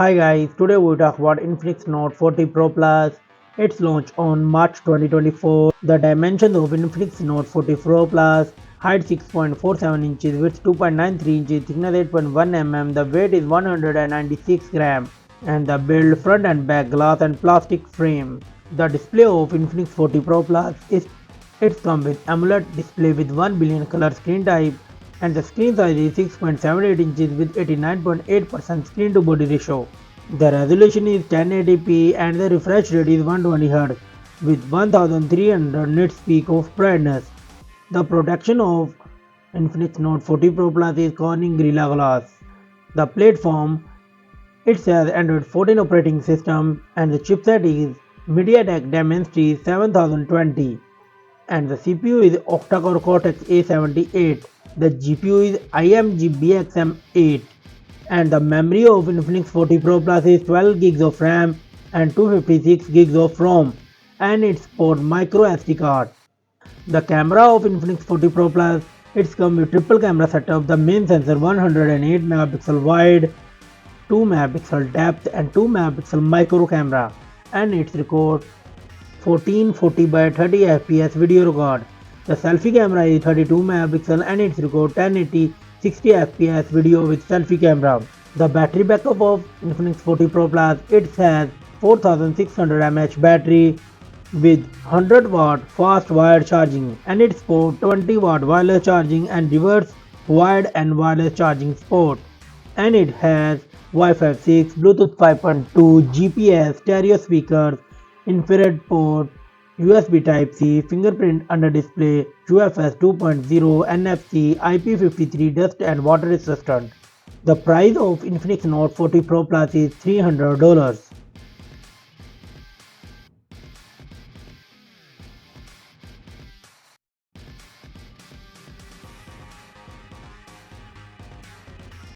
Hi guys, today we talk about Infinix Note 40 Pro Plus. Its launch on March 2024. The dimensions of Infinix Note 40 Pro Plus: height 6.47 inches, width 2.93 inches, thickness 8.1 mm, the weight is 196 grams, and the build front and back glass and plastic frame. The display of Infinix 40 Pro Plus is it comes with AMOLED display with 1 billion color screen type, and the screen size is 6.78 inches with 89.8% screen to body ratio. The resolution is 1080p and the refresh rate is 120Hz with 1300 nits peak of brightness. The protection of Infinix Note 40 Pro Plus is Corning Gorilla Glass. The platform it has Android 14 operating system and the chipset is MediaTek Dimensity 7020 and the CPU is octa-core Cortex-A78. The GPU is IMG BXM8 and the memory of Infinix 40 Pro Plus is 12 GB of RAM and 256 GB of ROM, and it supports micro SD card. The camera of Infinix 40 Pro Plus it comes with triple camera setup. The main sensor 108 megapixel wide, 2 megapixel depth and 2 megapixel micro camera, and it records 1440 by 30 fps video record. The selfie camera is 32 megapixel and it records 1080 60 fps video with selfie camera. The battery backup of Infinix 40 Pro Plus it has 4600 mAh battery with 100 watt fast wired charging, and it supports 20 watt wireless charging and reverse wired and wireless charging support, and it has Wi-Fi 6, Bluetooth 5.2, GPS, stereo speakers, infrared port, USB Type-C, fingerprint under display, UFS 2.0, NFC, IP53 dust and water resistant. The price of Infinix Note 40 Pro Plus is $300.